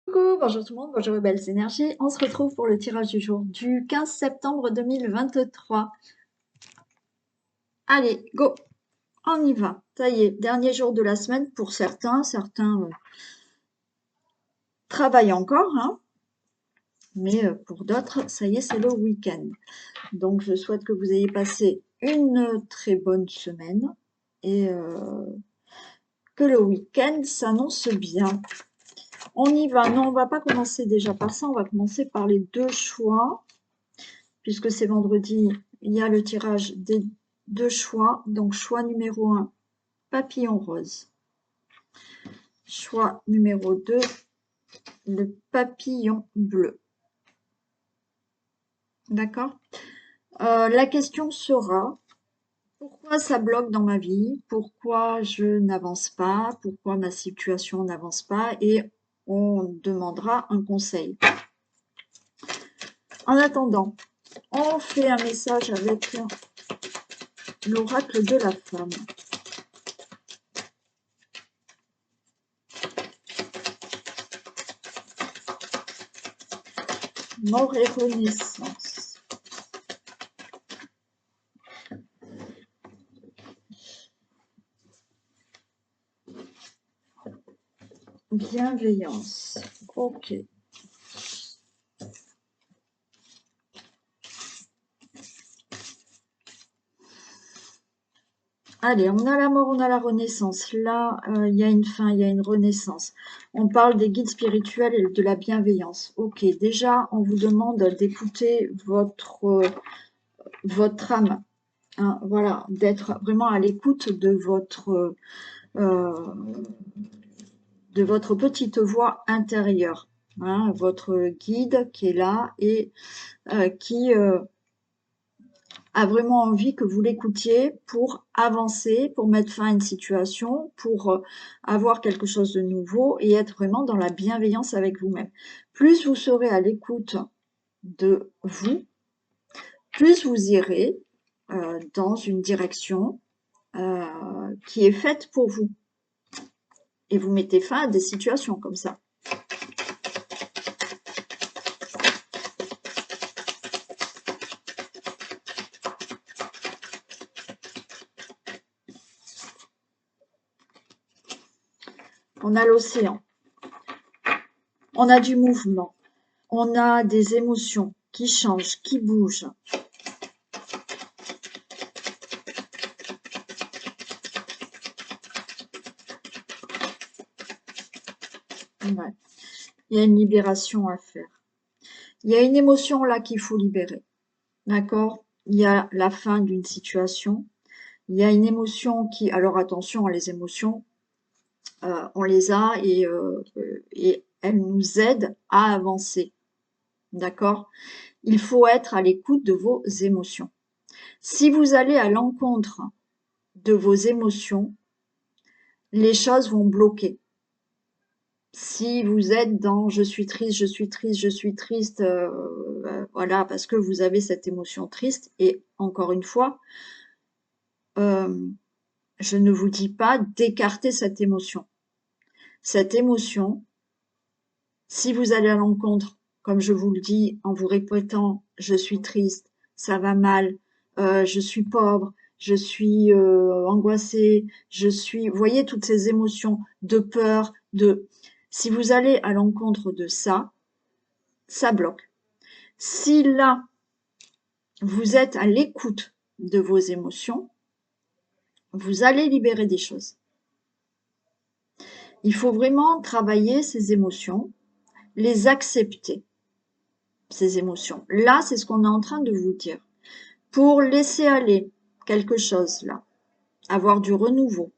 Coucou, bonjour tout le monde, bonjour les belles énergies. On se retrouve pour le tirage du jour du 15 septembre 2023. Allez, go, on y va. Ça y est, dernier jour de la semaine pour certains. Certains travaillent encore, hein, mais pour d'autres, ça y est, c'est le week-end. Donc, je souhaite que vous ayez passé une très bonne semaine et que le week-end s'annonce bien. On y va. Non, on va pas commencer déjà par ça. On va commencer par les deux choix. Puisque c'est vendredi, il y a le tirage des deux choix. Donc, choix numéro 1, papillon rose. Choix numéro 2, le papillon bleu. D'accord? La question sera, pourquoi ça bloque dans ma vie? Pourquoi je n'avance pas? Pourquoi ma situation n'avance pas? Et on demandera un conseil. En attendant, on fait un message avec l'oracle de la femme. Mort et renaissance. Bienveillance. Ok. Allez, on a la mort, on a la renaissance. Là, il y a une fin, il y a une renaissance. On parle des guides spirituels et de la bienveillance. Ok, déjà, on vous demande d'écouter votre âme. Hein, voilà, d'être vraiment à l'écoute de votre petite voix intérieure. Hein, votre guide qui est là et qui a vraiment envie que vous l'écoutiez pour avancer, pour mettre fin à une situation, pour avoir quelque chose de nouveau et être vraiment dans la bienveillance avec vous-même. Plus vous serez à l'écoute de vous, plus vous irez dans une direction qui est faite pour vous. Et vous mettez fin à des situations comme ça. On a l'océan, on a du mouvement, on a des émotions qui changent, qui bougent. Ouais. Il y a une libération à faire. Il y a une émotion là qu'il faut libérer. D'accord? Il y a la fin d'une situation. Il y a une émotion qui... Alors attention, les émotions, on les a et elles nous aident à avancer. D'accord? Il faut être à l'écoute de vos émotions. Si vous allez à l'encontre de vos émotions, les choses vont bloquer. Si vous êtes dans je suis triste, je suis triste, je suis triste, voilà, parce que vous avez cette émotion triste, et encore une fois, je ne vous dis pas d'écarter cette émotion. Cette émotion, si vous allez à l'encontre, comme je vous le dis, en vous répétant je suis triste, ça va mal, je suis pauvre, je suis angoissée, je suis... Vous voyez toutes ces émotions de peur, de... Si vous allez à l'encontre de ça, ça bloque. Si là, vous êtes à l'écoute de vos émotions, vous allez libérer des choses. Il faut vraiment travailler ces émotions, les accepter, ces émotions. Là, c'est ce qu'on est en train de vous dire. Pour laisser aller quelque chose là, avoir du renouveau,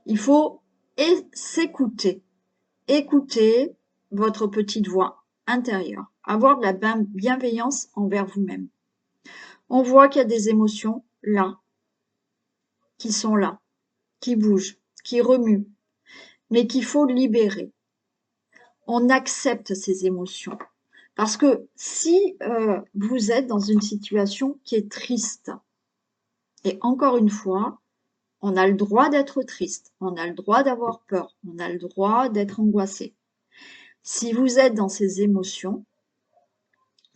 il faut s'écouter, écouter votre petite voix intérieure, avoir de la bienveillance envers vous-même. On voit qu'il y a des émotions là, qui sont là, qui bougent, qui remuent, mais qu'il faut libérer. On accepte ces émotions. Parce que si vous êtes dans une situation qui est triste, et encore une fois, on a le droit d'être triste, on a le droit d'avoir peur, on a le droit d'être angoissé. Si vous êtes dans ces émotions,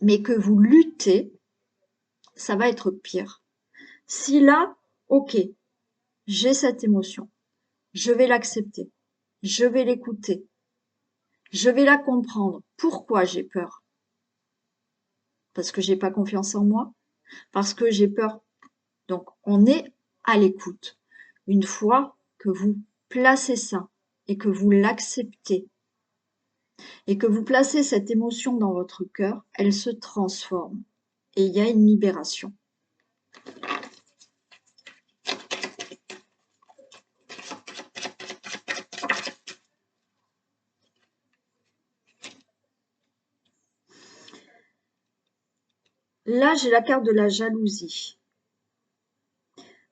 mais que vous luttez, ça va être pire. Si là, ok, j'ai cette émotion, je vais l'accepter, je vais l'écouter, je vais la comprendre. Pourquoi j'ai peur? Parce que j'ai pas confiance en moi, parce que j'ai peur. Donc, on est à l'écoute. Une fois que vous placez ça et que vous l'acceptez et que vous placez cette émotion dans votre cœur, elle se transforme et il y a une libération. Là, j'ai la carte de la jalousie.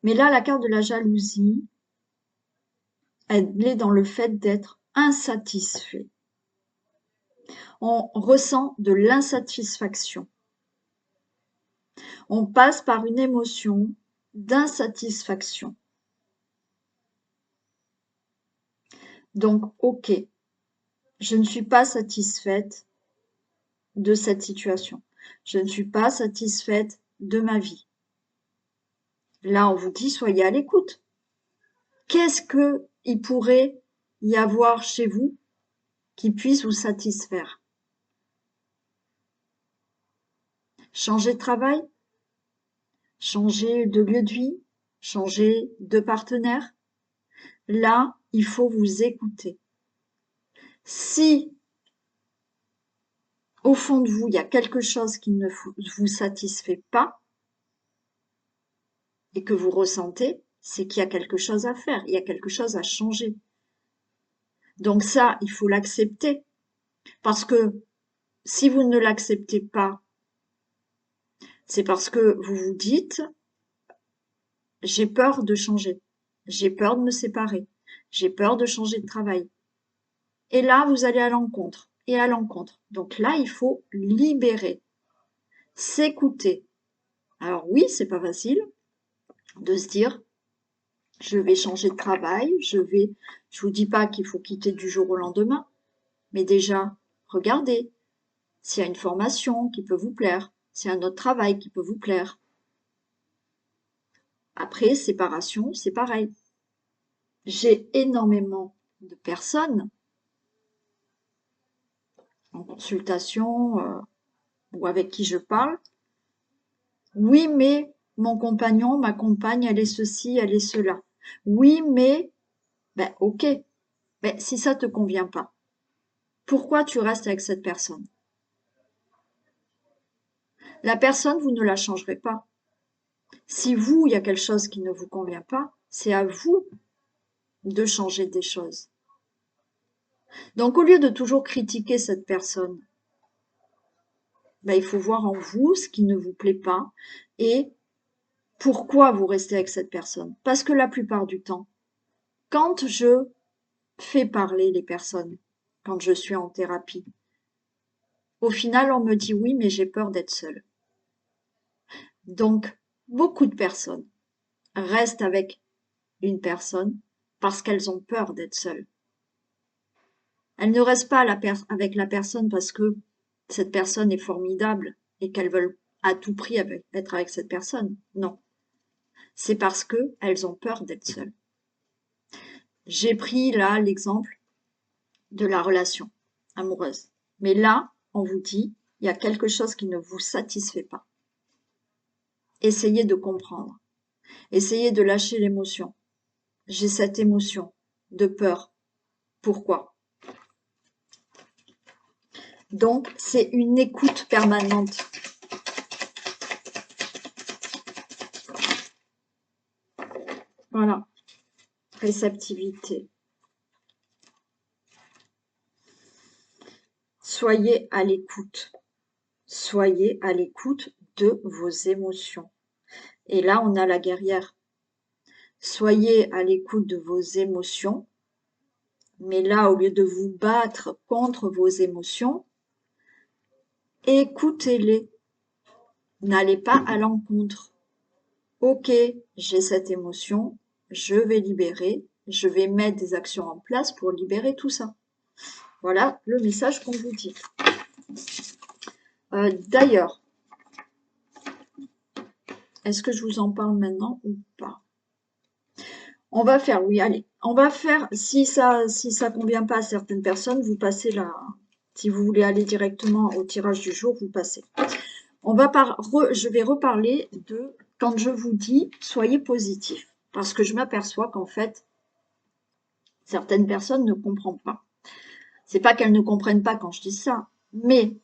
Mais là, la carte de la jalousie, elle est dans le fait d'être insatisfait. On ressent de l'insatisfaction. On passe par une émotion d'insatisfaction. Donc, ok, je ne suis pas satisfaite de cette situation. Je ne suis pas satisfaite de ma vie. Là, on vous dit, soyez à l'écoute. Qu'est-ce qu'il pourrait y avoir chez vous qui puisse vous satisfaire? Changer de travail? Changer de lieu de vie? Changer de partenaire? Là, il faut vous écouter. Si, au fond de vous, il y a quelque chose qui ne vous satisfait pas et que vous ressentez, c'est qu'il y a quelque chose à faire, il y a quelque chose à changer. Donc ça, il faut l'accepter. Parce que si vous ne l'acceptez pas, c'est parce que vous vous dites, j'ai peur de changer, j'ai peur de me séparer, j'ai peur de changer de travail. Et là, vous allez à l'encontre et à l'encontre. Donc là, il faut libérer, s'écouter. Alors oui, c'est pas facile de se dire, je vais changer de travail, je vous dis pas qu'il faut quitter du jour au lendemain, mais déjà, regardez s'il y a une formation qui peut vous plaire, s'il y a un autre travail qui peut vous plaire. Après, séparation, c'est pareil. J'ai énormément de personnes en consultation ou avec qui je parle. Oui, mais mon compagnon, ma compagne, elle est ceci, elle est cela. Oui, mais, ben ok, ben si ça te convient pas, pourquoi tu restes avec cette personne? La personne, vous ne la changerez pas. Si vous, il y a quelque chose qui ne vous convient pas, c'est à vous de changer des choses. Donc, au lieu de toujours critiquer cette personne, ben, il faut voir en vous ce qui ne vous plaît pas et pourquoi vous restez avec cette personne. Parce que la plupart du temps, quand je fais parler les personnes, quand je suis en thérapie, au final, on me dit oui, mais j'ai peur d'être seule. Donc, beaucoup de personnes restent avec une personne parce qu'elles ont peur d'être seules. Elles ne restent pas avec la personne parce que cette personne est formidable et qu'elles veulent à tout prix être avec cette personne. Non. C'est parce qu'elles ont peur d'être seules. J'ai pris là l'exemple de la relation amoureuse. Mais là, on vous dit, il y a quelque chose qui ne vous satisfait pas. Essayez de comprendre. Essayez de lâcher l'émotion. J'ai cette émotion de peur. Pourquoi? Donc, c'est une écoute permanente. Voilà. Réceptivité. Soyez à l'écoute. Soyez à l'écoute de vos émotions. Et là, on a la guerrière. Soyez à l'écoute de vos émotions. Mais là, au lieu de vous battre contre vos émotions, écoutez-les. N'allez pas à l'encontre. Ok, j'ai cette émotion, je vais libérer, je vais mettre des actions en place pour libérer tout ça. Voilà le message qu'on vous dit. D'ailleurs, est-ce que je vous en parle maintenant ou pas? On va faire, oui, allez, on va faire, si ça convient pas à certaines personnes, vous passez là. Si vous voulez aller directement au tirage du jour, vous passez. Je vais reparler de quand je vous dis soyez positif, parce que je m'aperçois qu'en fait, certaines personnes ne comprennent pas. C'est pas qu'elles ne comprennent pas quand je dis ça, mais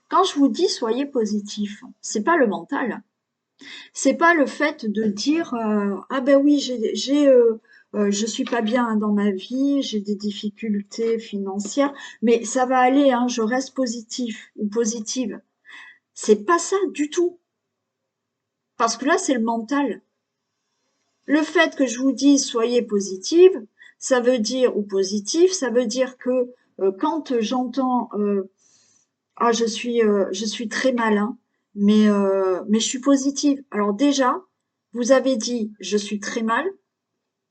quand je vous dis soyez positif, c'est pas le mental. C'est pas le fait de dire ah ben oui je suis pas bien dans ma vie, j'ai des difficultés financières, mais ça va aller, hein, je reste positif ou positive. C'est pas ça du tout, parce que là c'est le mental. Le fait que je vous dise soyez positive, ça veut dire ou positif, ça veut dire que quand j'entends ah je suis très malin, mais je suis positive. Alors déjà, vous avez dit je suis très mal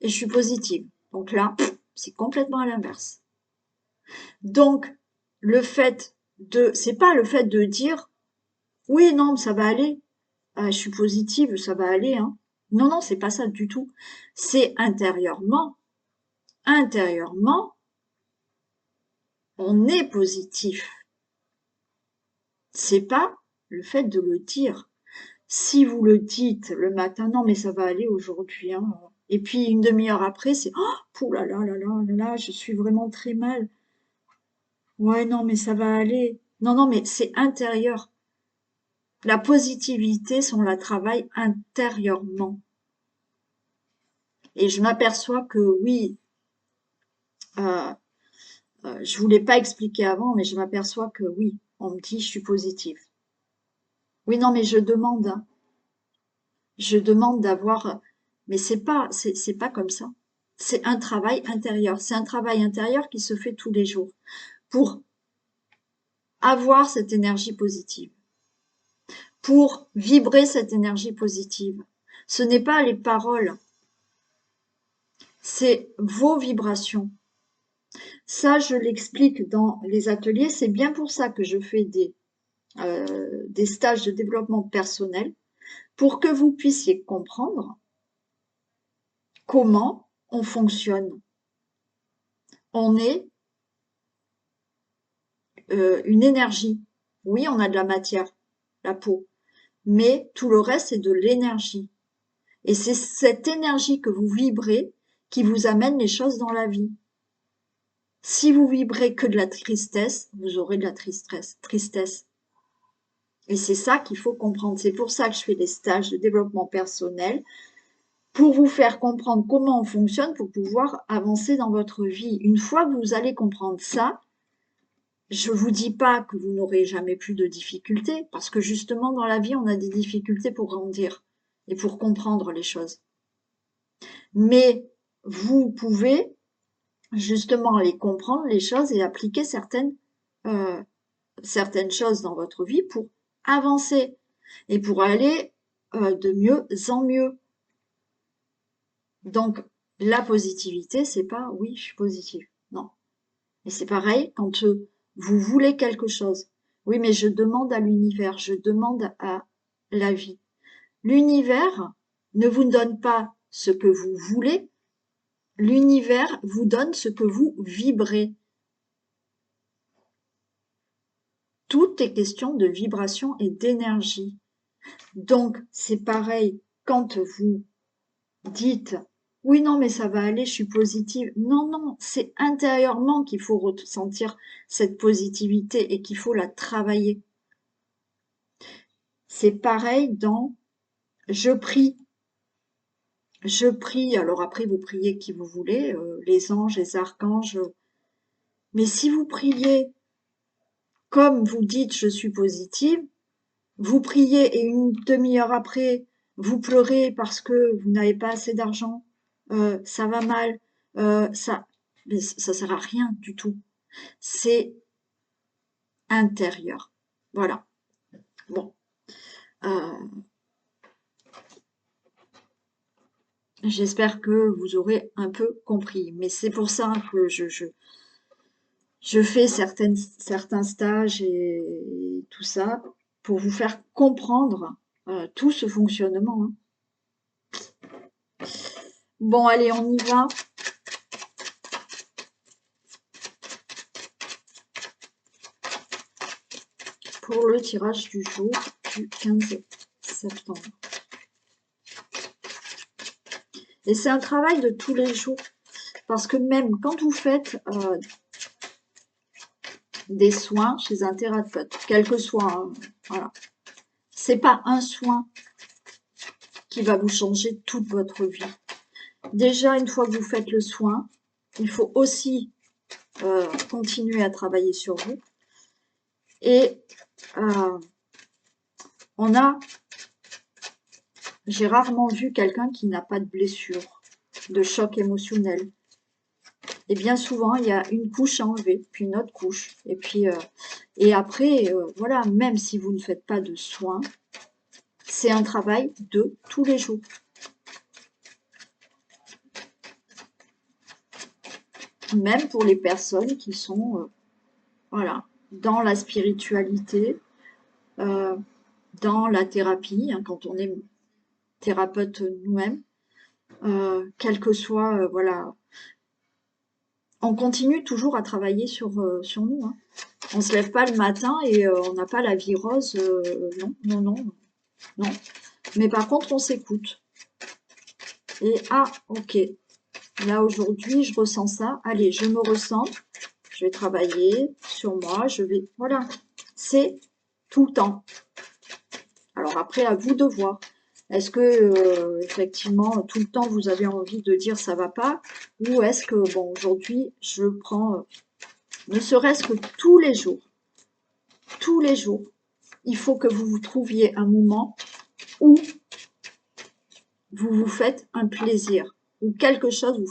et je suis positive. Donc là, c'est complètement à l'inverse. Donc c'est pas le fait de dire oui non ça va aller, je suis positive ça va aller hein. Non non c'est pas ça du tout. C'est intérieurement on est positif. C'est pas le fait de le dire. Si vous le dites le matin, non mais ça va aller aujourd'hui, hein. Et puis une demi-heure après, c'est oh, pouh là là, je suis vraiment très mal. Ouais, non mais ça va aller. Non, non, mais c'est intérieur. La positivité, on la travaille intérieurement. Et je m'aperçois que oui, euh, je voulais pas expliquer avant, mais je m'aperçois que oui, on me dit je suis positive. Oui, non, mais je demande, hein. Je demande d'avoir, mais c'est pas comme ça. C'est un travail intérieur. C'est un travail intérieur qui se fait tous les jours pour avoir cette énergie positive, pour vibrer cette énergie positive. Ce n'est pas les paroles, c'est vos vibrations. Ça, je l'explique dans les ateliers. C'est bien pour ça que je fais des stages de développement personnel, pour que vous puissiez comprendre comment on fonctionne. On est une énergie. Oui, on a de la matière, la peau, mais tout le reste, c'est de l'énergie. Et c'est cette énergie que vous vibrez qui vous amène les choses dans la vie. Si vous vibrez que de la tristesse, vous aurez de la tristesse. Et c'est ça qu'il faut comprendre. C'est pour ça que je fais des stages de développement personnel, pour vous faire comprendre comment on fonctionne, pour pouvoir avancer dans votre vie. Une fois que vous allez comprendre ça, je vous dis pas que vous n'aurez jamais plus de difficultés, parce que justement dans la vie, on a des difficultés pour grandir et pour comprendre les choses. Mais vous pouvez justement les comprendre, les choses, et appliquer euh, certaines choses dans votre vie pour avancer et pour aller de mieux en mieux. Donc, la positivité, c'est pas oui, je suis positive. Non. Et c'est pareil quand vous voulez quelque chose. Oui, mais je demande à l'univers, je demande à la vie. L'univers ne vous donne pas ce que vous voulez, l'univers vous donne ce que vous vibrez. Tout est question de vibration et d'énergie. Donc, c'est pareil quand vous dites oui, non, mais ça va aller, je suis positive. Non, non, c'est intérieurement qu'il faut ressentir cette positivité et qu'il faut la travailler. C'est pareil dans je prie. Je prie, alors après vous priez qui vous voulez, les anges, les archanges. Mais si vous priez comme vous dites je suis positive, vous priez et une demi-heure après, vous pleurez parce que vous n'avez pas assez d'argent, ça va mal, mais ça sert à rien du tout. C'est intérieur. Voilà. Bon. Euh, J'espère que vous aurez un peu compris. Mais c'est pour ça que Je fais certains stages et tout ça pour vous faire comprendre tout ce fonctionnement, hein. Bon, allez, on y va. Pour le tirage du jour du 15 septembre. Et c'est un travail de tous les jours. Parce que même quand vous faites des soins chez un thérapeute, quel que soit, hein, voilà, c'est pas un soin qui va vous changer toute votre vie. Déjà, une fois que vous faites le soin, il faut aussi continuer à travailler sur vous. Et j'ai rarement vu quelqu'un qui n'a pas de blessure, de choc émotionnel. Et bien souvent, il y a une couche à enlever, puis une autre couche. Et puis, et après, voilà, même si vous ne faites pas de soins, c'est un travail de tous les jours. Même pour les personnes qui sont, voilà, dans la spiritualité, dans la thérapie, hein, quand on est thérapeute nous-mêmes, quel que soit, voilà, on continue toujours à travailler sur nous, hein. On se lève pas le matin et on n'a pas la vie rose, non, non, non, non. Mais par contre, on s'écoute. Et ah, ok, là aujourd'hui, je ressens ça. Allez, je me ressens. Je vais travailler sur moi. Je vais, voilà, c'est tout le temps. Alors après, à vous de voir. Est-ce que effectivement tout le temps vous avez envie de dire ça va pas, ou est-ce que bon aujourd'hui je prends ne serait-ce que tous les jours, il faut que vous vous trouviez un moment où vous vous faites un plaisir, ou quelque chose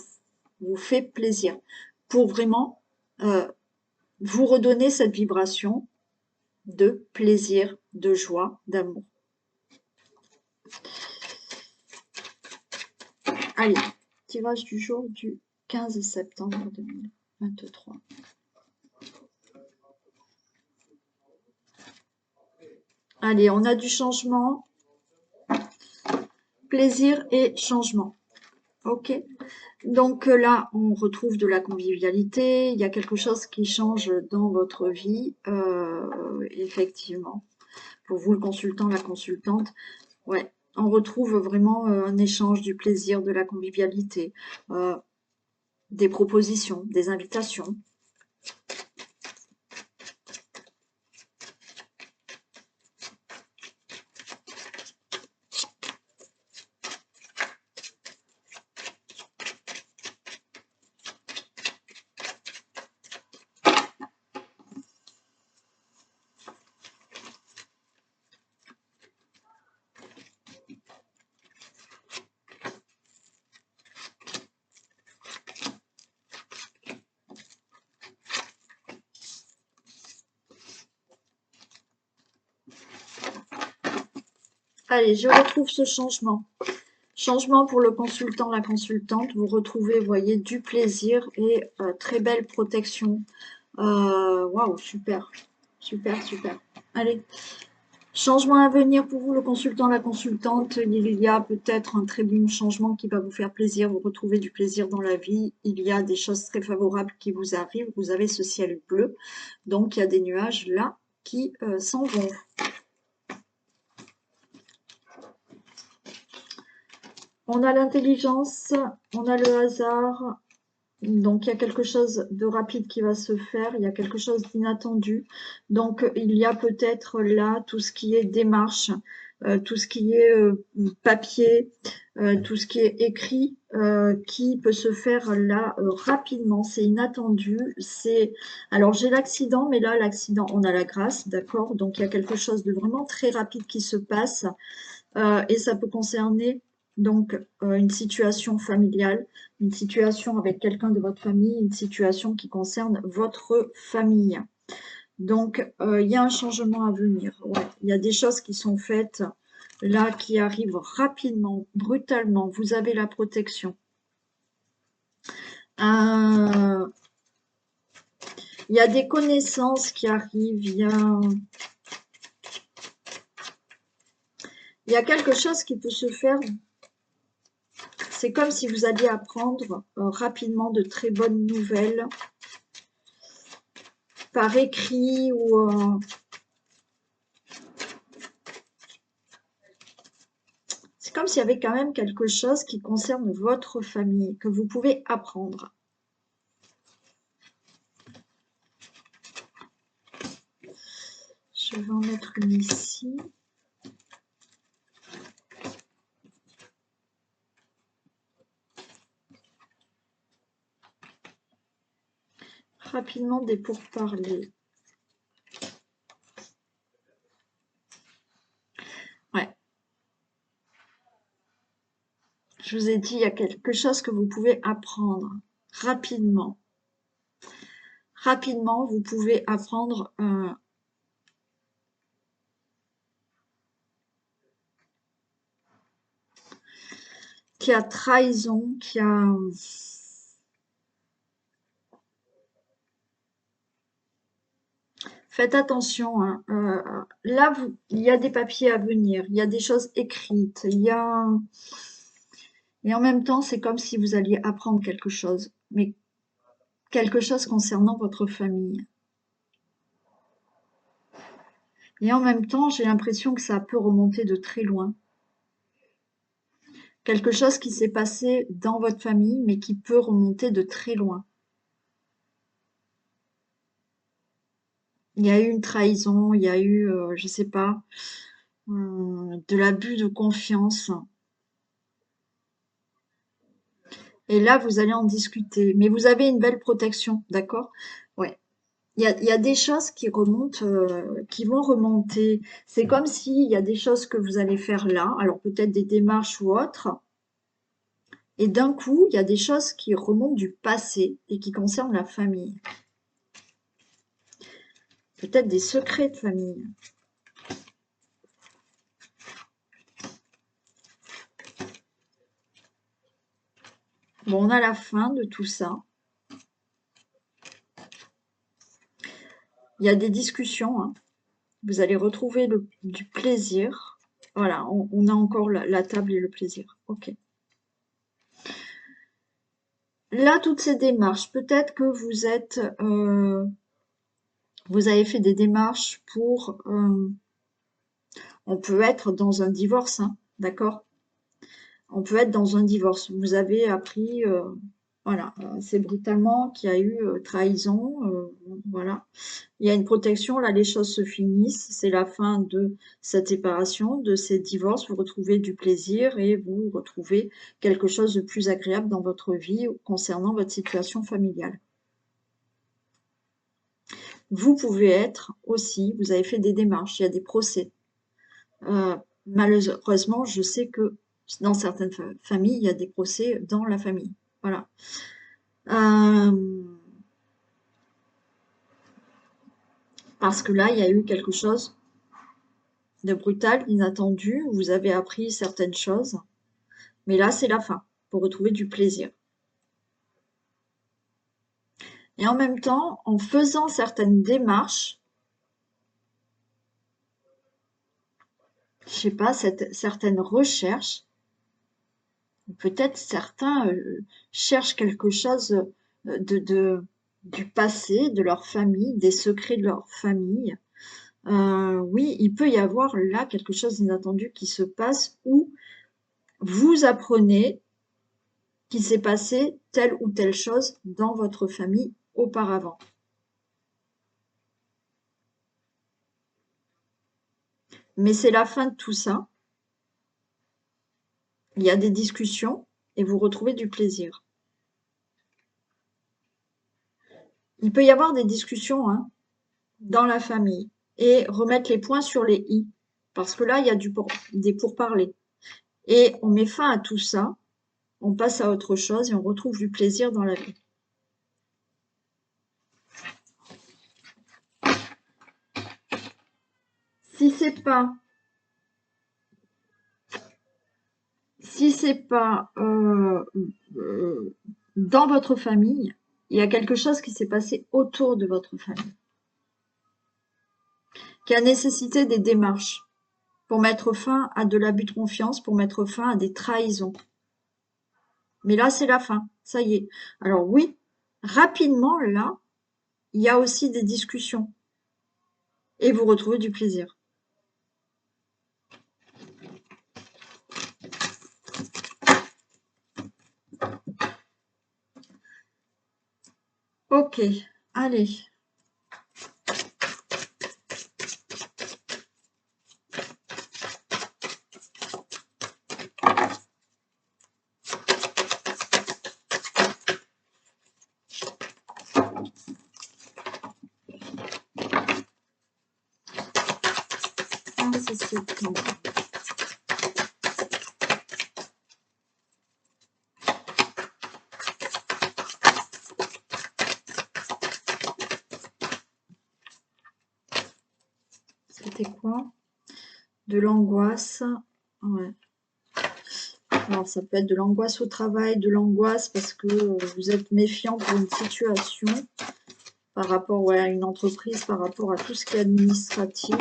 vous fait plaisir, pour vraiment vous redonner cette vibration de plaisir, de joie, d'amour. Allez, tirage du jour du 15 septembre 2023. Allez, on a du changement, plaisir et changement. Ok. Donc là, on retrouve de la convivialité. Il y a quelque chose qui change dans votre vie, effectivement. Pour vous, le consultant, la consultante, ouais, on retrouve vraiment un échange du plaisir, de la convivialité, des propositions, des invitations. Allez, je retrouve ce changement. Changement pour le consultant, la consultante. Vous retrouvez, vous voyez, du plaisir et très belle protection. Waouh, super, super, super. Allez, changement à venir pour vous, le consultant, la consultante. Il y a peut-être un très bon changement qui va vous faire plaisir. Vous retrouvez du plaisir dans la vie. Il y a des choses très favorables qui vous arrivent. Vous avez ce ciel bleu. Donc, il y a des nuages là qui s'en vont. On a l'intelligence, on a le hasard, donc il y a quelque chose de rapide qui va se faire, il y a quelque chose d'inattendu. Donc il y a peut-être là tout ce qui est démarche, tout ce qui est papier, tout ce qui est écrit, qui peut se faire là rapidement. C'est inattendu. Alors j'ai l'accident, mais là l'accident, on a la grâce, d'accord. Donc il y a quelque chose de vraiment très rapide qui se passe, et ça peut concerner donc une situation familiale, une situation avec quelqu'un de votre famille, une situation qui concerne votre famille. Donc, il y a un changement à venir. Ouais. Il y a des choses qui sont faites là, qui arrivent rapidement, brutalement. Vous avez la protection. Il y a des connaissances qui arrivent, il y a quelque chose qui peut se faire. C'est comme si vous alliez apprendre rapidement de très bonnes nouvelles par écrit ou c'est comme s'il y avait quand même quelque chose qui concerne votre famille que vous pouvez apprendre. Je vais en mettre une ici. Rapidement des pourparlers. Ouais. Je vous ai dit, il y a quelque chose que vous pouvez apprendre rapidement. Rapidement, vous pouvez apprendre qu'il y a trahison, qu'il y a... Faites attention, hein. Là, il y a des papiers à venir, il y a des choses écrites, il y a... Et en même temps, c'est comme si vous alliez apprendre quelque chose, mais quelque chose concernant votre famille. Et en même temps, j'ai l'impression que ça peut remonter de très loin. Quelque chose qui s'est passé dans votre famille, mais qui peut remonter de très loin. Il y a eu une trahison, il y a eu, je sais pas, de l'abus de confiance. Et là, vous allez en discuter. Mais vous avez une belle protection, d'accord? Ouais. Il y a des choses qui remontent, qui vont remonter. C'est comme s'il y a des choses que vous allez faire là, alors peut-être des démarches ou autres, et d'un coup, il y a des choses qui remontent du passé et qui concernent la famille. Peut-être des secrets de famille. Bon, on a la fin de tout ça. Il y a des discussions, hein. Vous allez retrouver du plaisir. Voilà, on a encore la table et le plaisir. Ok. Là, toutes ces démarches, peut-être que vous avez fait des démarches pour, on peut être dans un divorce, hein, d'accord? On peut être dans un divorce. Vous avez appris, voilà, assez brutalement qu'il y a eu trahison, voilà. Il y a une protection, là les choses se finissent, c'est la fin de cette séparation, de ces divorces, vous retrouvez du plaisir et vous retrouvez quelque chose de plus agréable dans votre vie concernant votre situation familiale. Vous pouvez être aussi, vous avez fait des démarches, il y a des procès. Malheureusement, je sais que dans certaines familles, il y a des procès dans la famille. Voilà. Parce que là, il y a eu quelque chose de brutal, inattendu. Vous avez appris certaines choses. Mais là, c'est la fin, pour retrouver du plaisir. Et en même temps, en faisant certaines démarches, je sais pas, certaines recherches, peut-être certains cherchent quelque chose du passé, de leur famille, des secrets de leur famille. Oui, il peut y avoir là quelque chose d'inattendu qui se passe où vous apprenez qu'il s'est passé telle ou telle chose dans votre famille auparavant. Mais c'est la fin de tout ça. Il y a des discussions et vous retrouvez du plaisir. Il peut y avoir des discussions, hein, dans la famille et remettre les points sur les i. Parce que là, il y a des pourparlers. Et on met fin à tout ça, on passe à autre chose et on retrouve du plaisir dans la vie. Si c'est pas dans votre famille, Il y a quelque chose qui s'est passé autour de votre famille, qui a nécessité des démarches pour mettre fin à de l'abus de confiance, pour mettre fin à des trahisons. Mais là, c'est la fin, ça y est. Alors oui, rapidement, là, il y a aussi des discussions. Et vous retrouvez du plaisir. Ok, allez. Ah, ça, c'est bon. C'était quoi? De l'angoisse. Ouais. Alors, ça peut être de l'angoisse au travail, de l'angoisse parce que vous êtes méfiant pour une situation par rapport à une entreprise, par rapport à tout ce qui est administratif.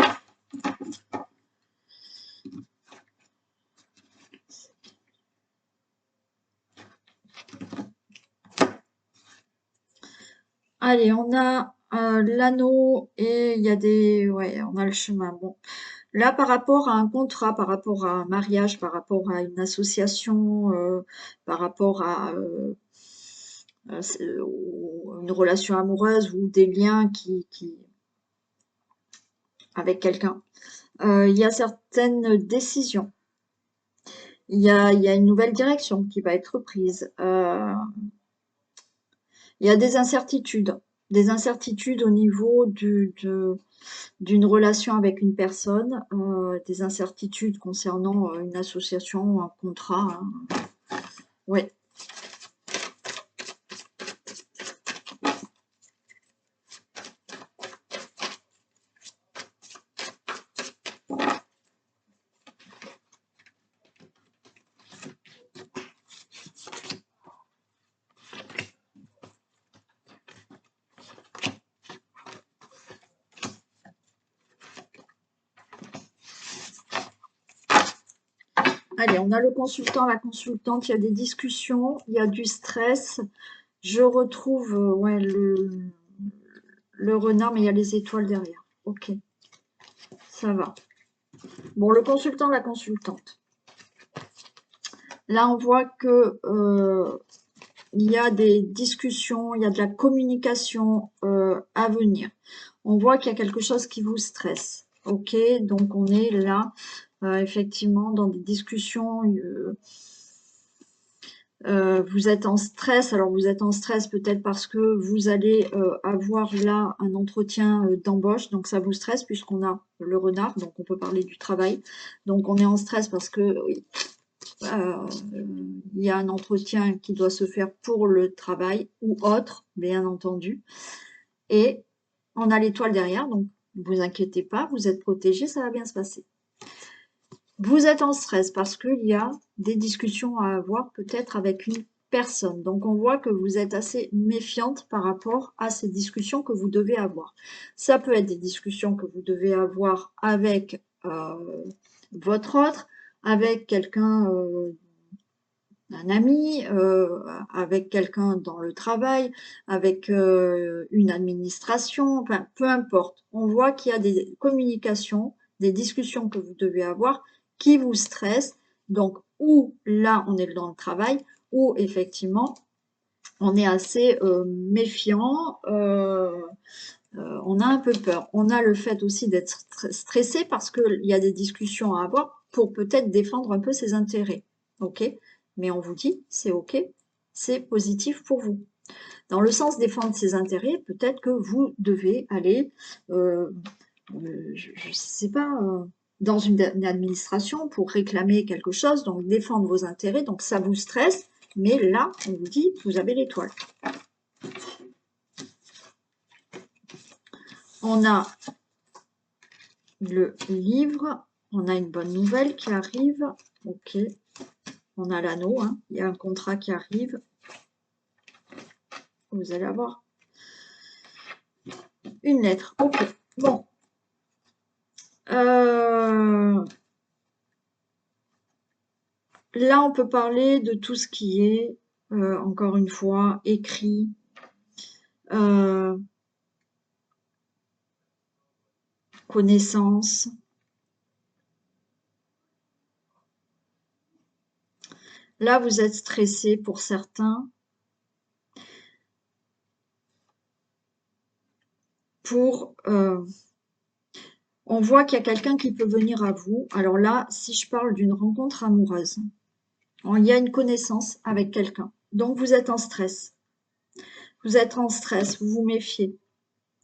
Allez, on a l'anneau et il y a des... Ouais, on a le chemin. Bon. Là, par rapport à un contrat, par rapport à un mariage, par rapport à une association, par rapport à une relation amoureuse ou des liens avec quelqu'un, il y a certaines décisions. Il y a une nouvelle direction qui va être prise. Il y a des incertitudes au niveau d'une relation avec une personne, des incertitudes concernant une association, un contrat. Hein. Ouais. Allez, on a le consultant, la consultante, il y a des discussions, il y a du stress. Je retrouve ouais, le renard, mais il y a les étoiles derrière. Ok, ça va. Bon, le consultant, la consultante. Là, on voit que il y a des discussions, il y a de la communication à venir. On voit qu'il y a quelque chose qui vous stresse. Ok, donc on est là, effectivement, dans des discussions. Vous êtes en stress. Alors, vous êtes en stress peut-être parce que vous allez avoir là un entretien d'embauche. Donc, ça vous stresse puisqu'on a le renard. Donc, on peut parler du travail. Donc, on est en stress parce que oui, il y a un entretien qui doit se faire pour le travail ou autre, bien entendu. Et on a l'étoile derrière. Donc, ne vous inquiétez pas, vous êtes protégé, ça va bien se passer. Vous êtes en stress parce qu'il y a des discussions à avoir peut-être avec une personne. Donc, on voit que vous êtes assez méfiante par rapport à ces discussions que vous devez avoir. Ça peut être des discussions que vous devez avoir avec votre autre, avec quelqu'un, un ami, avec quelqu'un dans le travail, avec une administration, enfin, peu importe. On voit qu'il y a des communications, des discussions que vous devez avoir qui vous stressent. Donc, ou là, on est dans le travail, ou effectivement, on est assez méfiant, on a un peu peur. On a le fait aussi d'être stressé parce qu'il y a des discussions à avoir pour peut-être défendre un peu ses intérêts. Ok? Mais on vous dit, c'est ok, c'est positif pour vous. Dans le sens défendre ses intérêts, peut-être que vous devez aller, je ne sais pas, dans une administration pour réclamer quelque chose, donc défendre vos intérêts, donc ça vous stresse, mais là, on vous dit, vous avez l'étoile. On a le livre, on a une bonne nouvelle qui arrive, ok, on a l'anneau, hein. Il y a un contrat qui arrive. Vous allez avoir une lettre. Ok, bon. Là, on peut parler de tout ce qui est, encore une fois, écrit, connaissance. Là, vous êtes stressé pour certains. On voit qu'il y a quelqu'un qui peut venir à vous. Alors là, si je parle d'une rencontre amoureuse, il y a une connaissance avec quelqu'un. Donc, vous êtes en stress. Vous êtes en stress, vous vous méfiez.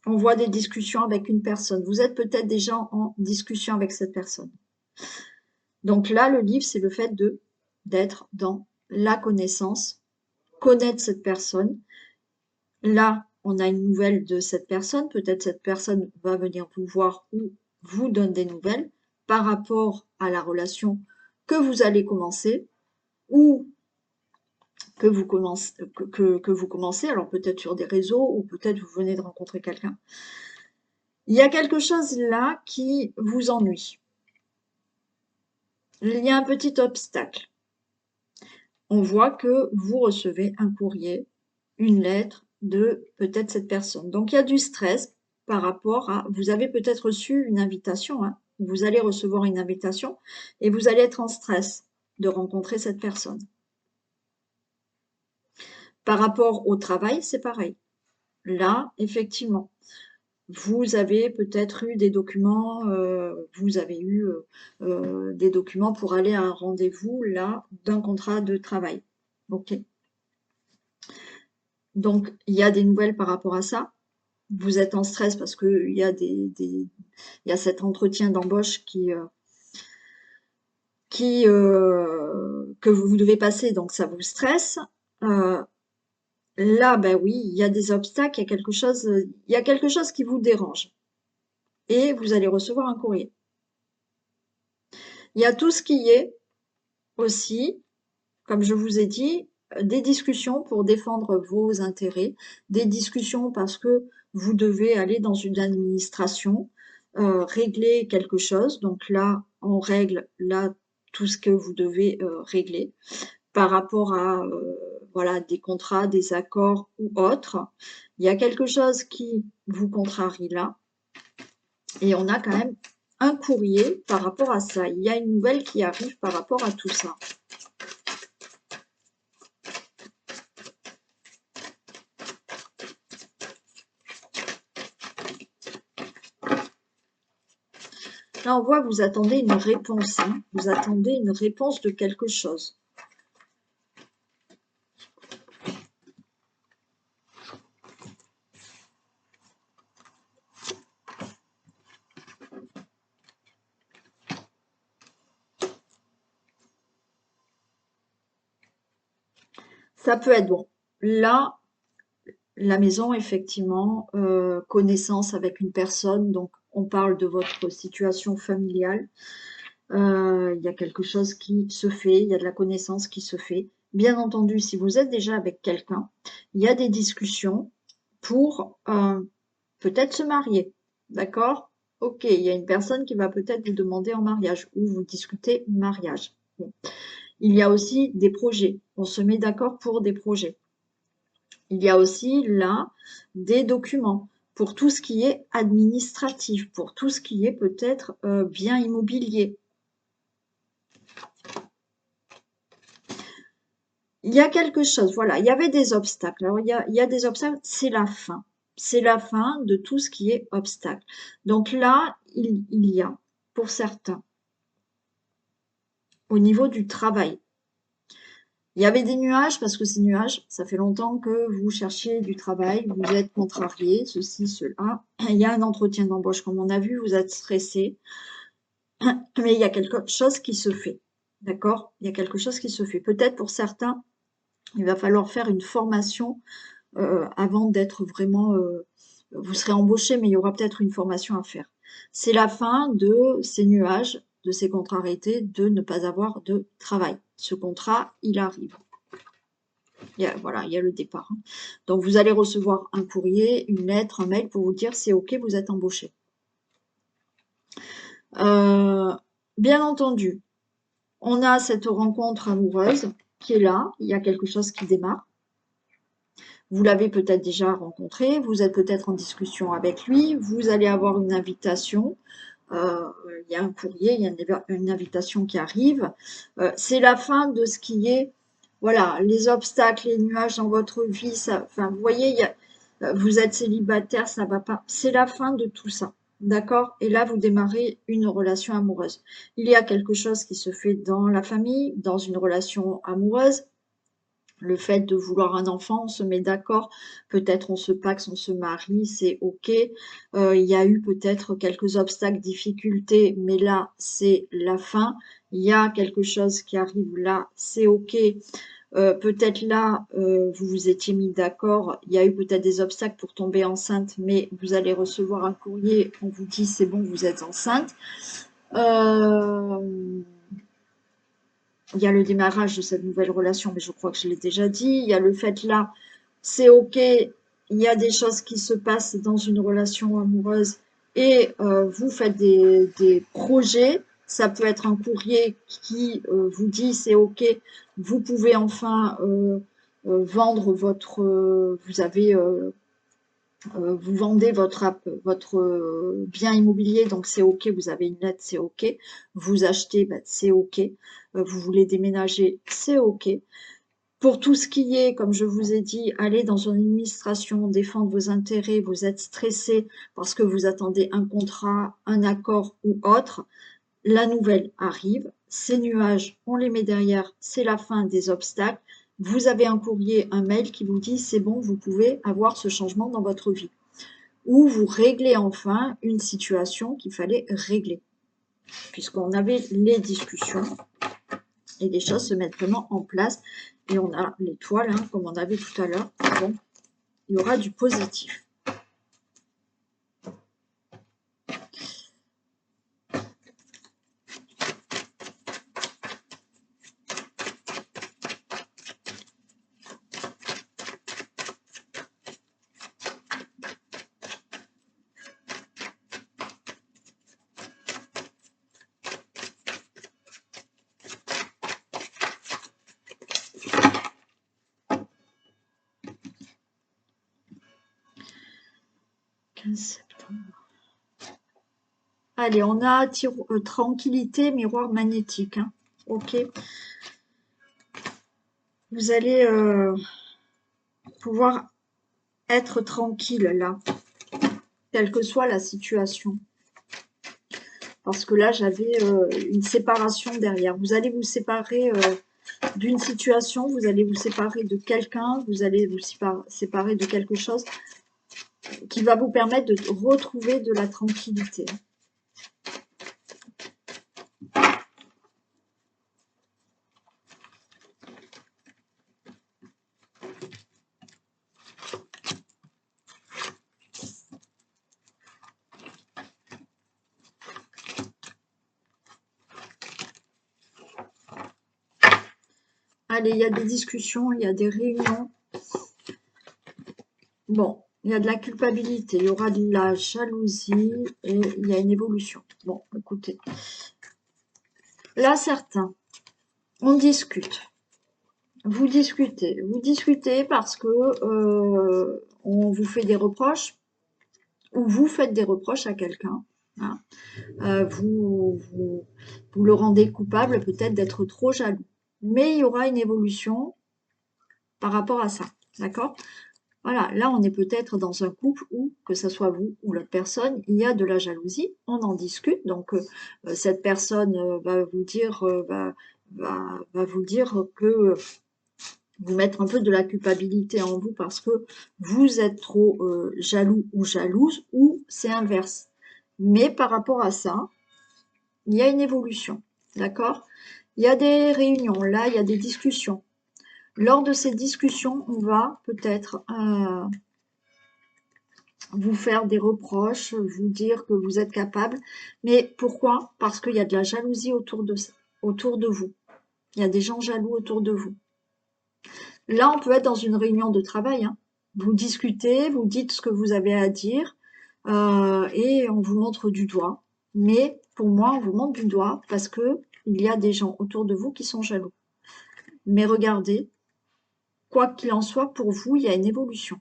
On voit des discussions avec une personne. Vous êtes peut-être déjà en discussion avec cette personne. Donc là, le livre, c'est le fait d'être dans la connaissance, connaître cette personne. Là, on a une nouvelle de cette personne. Peut-être cette personne va venir vous voir ou vous donne des nouvelles par rapport à la relation que vous allez commencer ou que vous commencez, alors peut-être sur des réseaux ou peut-être vous venez de rencontrer quelqu'un. Il y a quelque chose là qui vous ennuie. Il y a un petit obstacle. On voit que vous recevez un courrier, une lettre de peut-être cette personne. Donc il y a du stress par rapport à, vous avez peut-être reçu une invitation, hein, vous allez recevoir une invitation et vous allez être en stress de rencontrer cette personne. Par rapport au travail, c'est pareil. Là, effectivement, vous avez peut-être eu des documents, des documents pour aller à un rendez-vous, là, d'un contrat de travail. OK. Donc, il y a des nouvelles par rapport à ça. Vous êtes en stress parce qu'il y a il y a cet entretien d'embauche que vous devez passer, donc ça vous stresse. Là, ben oui, il y a des obstacles, il y a quelque chose qui vous dérange. Et vous allez recevoir un courrier. Il y a tout ce qui est aussi, comme je vous ai dit, des discussions pour défendre vos intérêts, des discussions parce que vous devez aller dans une administration, régler quelque chose. Donc là, on règle là tout ce que vous devez régler par rapport à voilà, des contrats, des accords ou autres. Il y a quelque chose qui vous contrarie là. Et on a quand même un courrier par rapport à ça. Il y a une nouvelle qui arrive par rapport à tout ça. Là, on voit que vous attendez une réponse. Hein. Vous attendez une réponse de quelque chose. Ça peut être bon. Là, la maison, effectivement, connaissance avec une personne. Donc, on parle de votre situation familiale. Il y a quelque chose qui se fait, il y a de la connaissance qui se fait. Bien entendu, si vous êtes déjà avec quelqu'un, il y a des discussions pour peut-être se marier, d'accord? Ok, il y a une personne qui va peut-être vous demander en mariage ou vous discutez mariage. Bon. Il y a aussi des projets, on se met d'accord pour des projets. Il y a aussi là des documents pour tout ce qui est administratif, pour tout ce qui est peut-être bien immobilier. Il y a quelque chose, voilà, il y avait des obstacles. Alors, il y a des obstacles, c'est la fin. C'est la fin de tout ce qui est obstacle. Donc là, il y a, pour certains, au niveau du travail, il y avait des nuages parce que ces nuages, ça fait longtemps que vous cherchiez du travail, vous êtes contrarié, ceci, cela. Il y a un entretien d'embauche, comme on a vu, vous êtes stressé. Mais il y a quelque chose qui se fait. D'accord? Il y a quelque chose qui se fait. Peut-être pour certains, il va falloir faire une formation avant d'être vraiment... vous serez embauché, mais il y aura peut-être une formation à faire. C'est la fin de ces nuages, de ces contrariétés, de ne pas avoir de travail. Ce contrat, il arrive. Voilà, il y a le départ. Hein. Donc, vous allez recevoir un courrier, une lettre, un mail pour vous dire c'est OK, vous êtes embauché. Bien entendu, on a cette rencontre amoureuse qui est là, il y a quelque chose qui démarre. Vous l'avez peut-être déjà rencontré, vous êtes peut-être en discussion avec lui, vous allez avoir une invitation, il y a un courrier, il y a une invitation qui arrive. C'est la fin de ce qui est, voilà, les obstacles, les nuages dans votre vie, ça, enfin, vous voyez, vous êtes célibataire, ça va pas. C'est la fin de tout ça, d'accord? Et là, vous démarrez une relation amoureuse. Il y a quelque chose qui se fait dans la famille, dans une relation amoureuse. Le fait de vouloir un enfant, on se met d'accord, peut-être on se paxe, on se marie, c'est OK. Il y a eu peut-être quelques obstacles, difficultés, mais là, c'est la fin. Il y a quelque chose qui arrive là, c'est OK. Peut-être là, vous vous étiez mis d'accord, il y a eu peut-être des obstacles pour tomber enceinte, mais vous allez recevoir un courrier, on vous dit c'est bon, vous êtes enceinte. Il y a le démarrage de cette nouvelle relation, mais je crois que je l'ai déjà dit. Il y a le fait là, c'est OK, il y a des choses qui se passent dans une relation amoureuse et vous faites des projets. Ça peut être un courrier qui vous dit c'est OK, vous pouvez enfin vendre votre... vous avez vous vendez votre bien immobilier, donc c'est OK, vous avez une lettre, c'est OK. Vous achetez, ben, c'est OK. Vous voulez déménager, c'est OK. Pour tout ce qui est, comme je vous ai dit, aller dans une administration, défendre vos intérêts, vous êtes stressé parce que vous attendez un contrat, un accord ou autre, la nouvelle arrive, ces nuages, on les met derrière, c'est la fin des obstacles. Vous avez un courrier, un mail qui vous dit c'est bon, vous pouvez avoir ce changement dans votre vie. Ou vous réglez enfin une situation qu'il fallait régler. Puisqu'on avait les discussions et les choses se mettent vraiment en place. Et on a l'étoile, hein, comme on avait tout à l'heure. Donc, il y aura du positif. Septembre. Allez, on a tranquillité, miroir magnétique. Hein. OK. Vous allez pouvoir être tranquille là, quelle que soit la situation. Parce que là, j'avais une séparation derrière. Vous allez vous séparer d'une situation, vous allez vous séparer de quelqu'un, vous allez vous séparer de quelque chose qui va vous permettre de retrouver de la tranquillité. Allez, il y a des discussions, il y a des réunions. Bon, il y a de la culpabilité, il y aura de la jalousie et il y a une évolution. Bon, écoutez. Là, certains, on discute. Vous discutez parce que on vous fait des reproches ou vous faites des reproches à quelqu'un. Hein. Vous le rendez coupable peut-être d'être trop jaloux. Mais il y aura une évolution par rapport à ça. D'accord? Voilà, là on est peut-être dans un couple où, que ce soit vous ou l'autre personne, il y a de la jalousie, on en discute, donc cette personne va vous dire, va vous dire que vous mettre un peu de la culpabilité en vous parce que vous êtes trop jaloux ou jalouse, ou c'est inverse. Mais par rapport à ça, il y a une évolution, d'accord? Il y a des réunions, là, il y a des discussions. Lors de ces discussions, on va peut-être vous faire des reproches, vous dire que vous êtes capable. Mais pourquoi? Parce qu'il y a de la jalousie autour de vous. Il y a des gens jaloux autour de vous. Là, on peut être dans une réunion de travail, hein. Vous discutez, vous dites ce que vous avez à dire, et on vous montre du doigt. Mais pour moi, on vous montre du doigt parce que il y a des gens autour de vous qui sont jaloux. Mais regardez, quoi qu'il en soit, pour vous, il y a une évolution.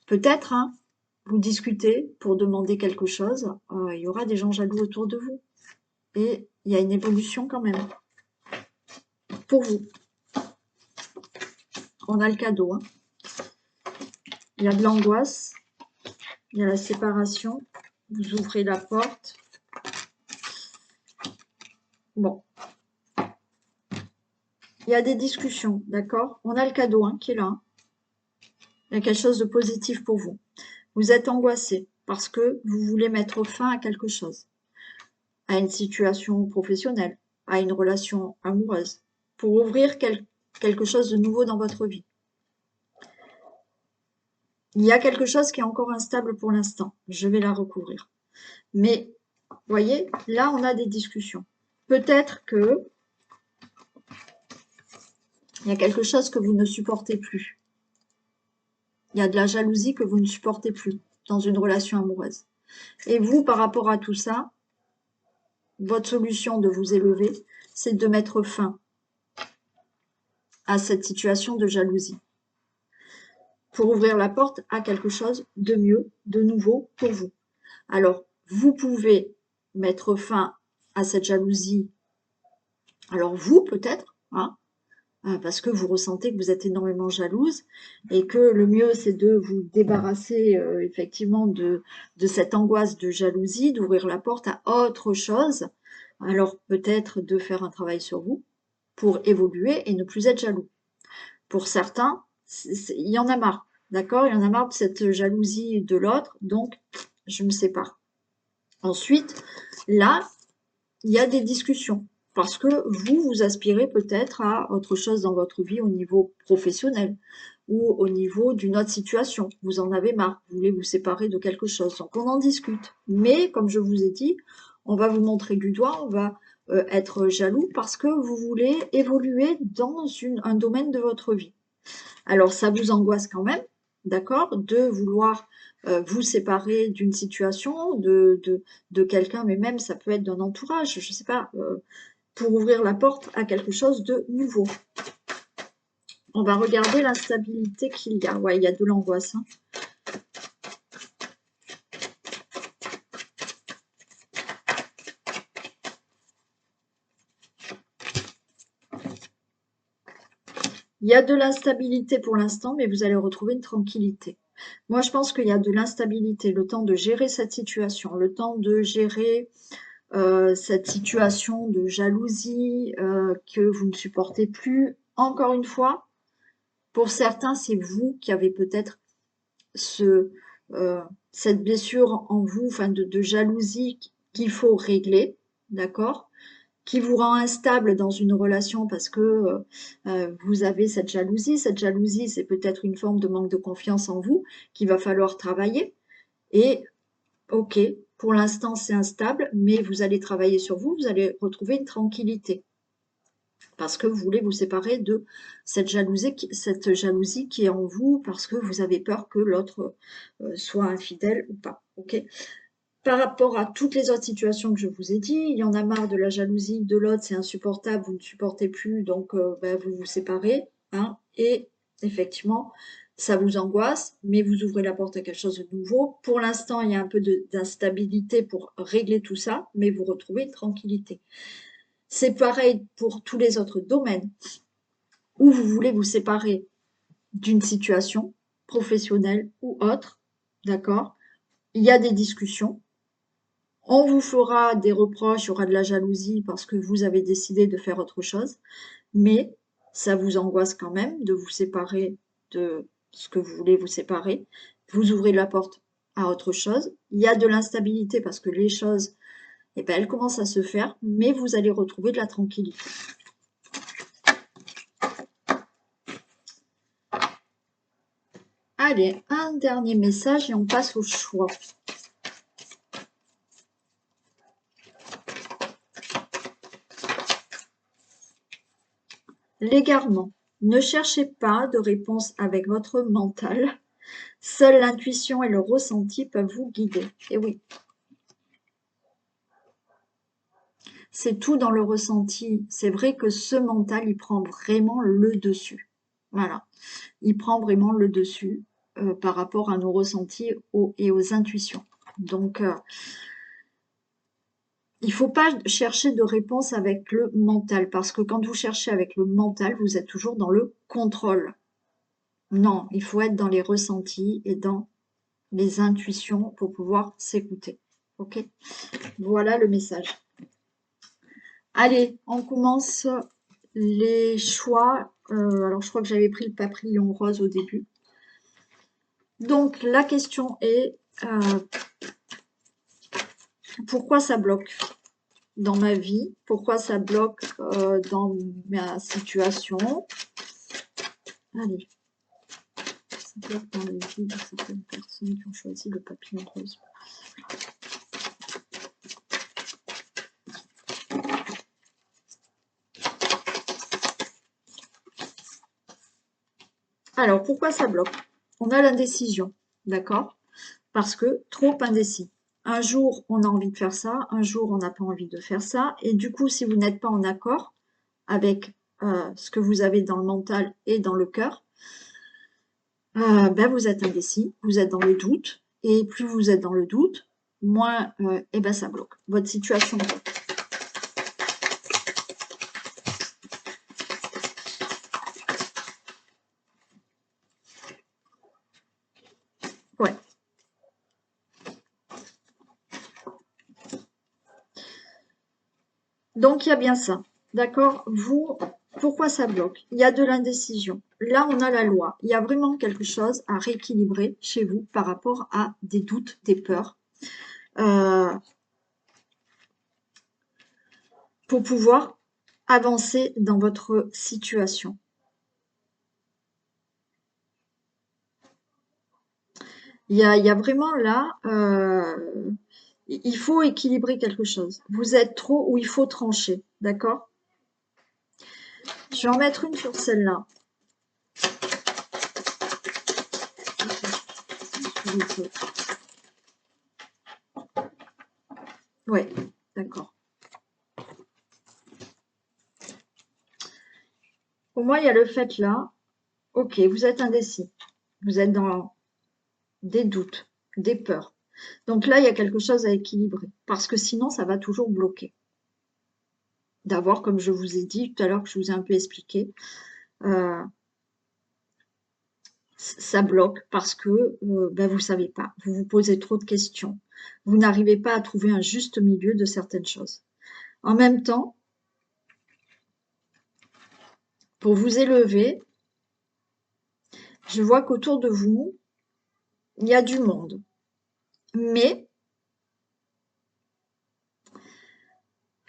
Peut-être, hein, vous discutez pour demander quelque chose, il y aura des gens jaloux autour de vous. Et il y a une évolution quand même, pour vous. On a le cadeau, hein. Il y a de l'angoisse, il y a la séparation, vous ouvrez la porte. Bon, il y a des discussions, d'accord? On a le cadeau, hein, qui est là, hein. Il y a quelque chose de positif pour vous. Vous êtes angoissé parce que vous voulez mettre fin à quelque chose, à une situation professionnelle, à une relation amoureuse, pour ouvrir quelque chose de nouveau dans votre vie. Il y a quelque chose qui est encore instable pour l'instant. Je vais la recouvrir. Mais, vous voyez, là, on a des discussions. Peut-être que il y a quelque chose que vous ne supportez plus. Il y a de la jalousie que vous ne supportez plus dans une relation amoureuse. Et vous, par rapport à tout ça, votre solution de vous élever, c'est de mettre fin à cette situation de jalousie pour ouvrir la porte à quelque chose de mieux, de nouveau pour vous. Alors, vous pouvez mettre fin à cette jalousie. Alors vous, peut-être, hein, parce que vous ressentez que vous êtes énormément jalouse et que le mieux, c'est de vous débarrasser effectivement de cette angoisse de jalousie, d'ouvrir la porte à autre chose. Alors peut-être de faire un travail sur vous pour évoluer et ne plus être jaloux. Pour certains, il y en a marre, d'accord? Il y en a marre de cette jalousie de l'autre, donc je me sépare. Ensuite, là, il y a des discussions parce que vous aspirez peut-être à autre chose dans votre vie au niveau professionnel ou au niveau d'une autre situation. Vous en avez marre, vous voulez vous séparer de quelque chose. Donc on en discute. Mais comme je vous ai dit, on va vous montrer du doigt, on va être jaloux parce que vous voulez évoluer dans un domaine de votre vie. Alors ça vous angoisse quand même, d'accord, de vouloir vous séparer d'une situation, de quelqu'un, mais même ça peut être d'un entourage, je ne sais pas, pour ouvrir la porte à quelque chose de nouveau. On va regarder l'instabilité qu'il y a. Ouais, il y a de l'angoisse, hein. Il y a de l'instabilité pour l'instant, mais vous allez retrouver une tranquillité. Moi, je pense qu'il y a de l'instabilité, le temps de gérer cette situation, le temps de gérer cette situation de jalousie que vous ne supportez plus. Encore une fois, pour certains, c'est vous qui avez peut-être cette blessure en vous, enfin de jalousie qu'il faut régler, d'accord? Qui vous rend instable dans une relation parce que vous avez cette jalousie. Cette jalousie, c'est peut-être une forme de manque de confiance en vous qu'il va falloir travailler. Et ok, pour l'instant c'est instable, mais vous allez travailler sur vous, vous allez retrouver une tranquillité parce que vous voulez vous séparer de cette jalousie qui est en vous parce que vous avez peur que l'autre soit infidèle ou pas. Ok. Par rapport à toutes les autres situations que je vous ai dit, il y en a marre de la jalousie de l'autre, c'est insupportable, vous ne supportez plus, donc vous vous séparez, hein, et effectivement, ça vous angoisse, mais vous ouvrez la porte à quelque chose de nouveau. Pour l'instant, il y a un peu d'instabilité pour régler tout ça, mais vous retrouvez une tranquillité. C'est pareil pour tous les autres domaines où vous voulez vous séparer d'une situation professionnelle ou autre, d'accord? Il y a des discussions. On vous fera des reproches, il y aura de la jalousie parce que vous avez décidé de faire autre chose, mais ça vous angoisse quand même de vous séparer de ce que vous voulez vous séparer. Vous ouvrez la porte à autre chose. Il y a de l'instabilité parce que les choses, eh ben, elles commencent à se faire, mais vous allez retrouver de la tranquillité. Allez, un dernier message et on passe au choix. L'égarement. Ne cherchez pas de réponse avec votre mental. Seule l'intuition et le ressenti peuvent vous guider. Et oui, c'est tout dans le ressenti. C'est vrai que ce mental, il prend vraiment le dessus. Voilà, il prend vraiment le dessus par rapport à nos ressentis et aux intuitions. Donc, il ne faut pas chercher de réponse avec le mental, parce que quand vous cherchez avec le mental, vous êtes toujours dans le contrôle. Non, il faut être dans les ressentis et dans les intuitions pour pouvoir s'écouter. Ok? Voilà le message. Allez, on commence les choix. Alors, je crois que j'avais pris le papillon rose au début. Donc, la question est, pourquoi ça bloque dans ma vie? Pourquoi ça bloque dans ma situation? Allez, ça bloque dans la vie de certaines personnes qui ont choisi le papillon rose. Alors, pourquoi ça bloque? On a l'indécision, d'accord? Parce que trop indécis. Un jour, on a envie de faire ça, un jour, on n'a pas envie de faire ça. Et du coup, si vous n'êtes pas en accord avec ce que vous avez dans le mental et dans le cœur, ben vous êtes indécis, vous êtes dans le doute. Et plus vous êtes dans le doute, moins eh ben ça bloque. Votre situation bloque. Ouais. Donc, il y a bien ça. D'accord? Vous, pourquoi ça bloque? Il y a de l'indécision. Là, on a la loi. Il y a vraiment quelque chose à rééquilibrer chez vous par rapport à des doutes, des peurs. Pour pouvoir avancer dans votre situation. Il y a vraiment là, il faut équilibrer quelque chose. Vous êtes trop ou il faut trancher, d'accord? Je vais en mettre une sur celle-là. Ouais, d'accord. Pour moi, il y a le fait là, ok, vous êtes indécis. Vous êtes dans des doutes, des peurs. Donc là, il y a quelque chose à équilibrer. Parce que sinon, ça va toujours bloquer. D'abord, comme je vous ai dit tout à l'heure, que je vous ai un peu expliqué, ça bloque parce que ben, vous ne savez pas, vous vous posez trop de questions, vous n'arrivez pas à trouver un juste milieu de certaines choses. En même temps, pour vous élever, je vois qu'autour de vous, il y a du monde. Mais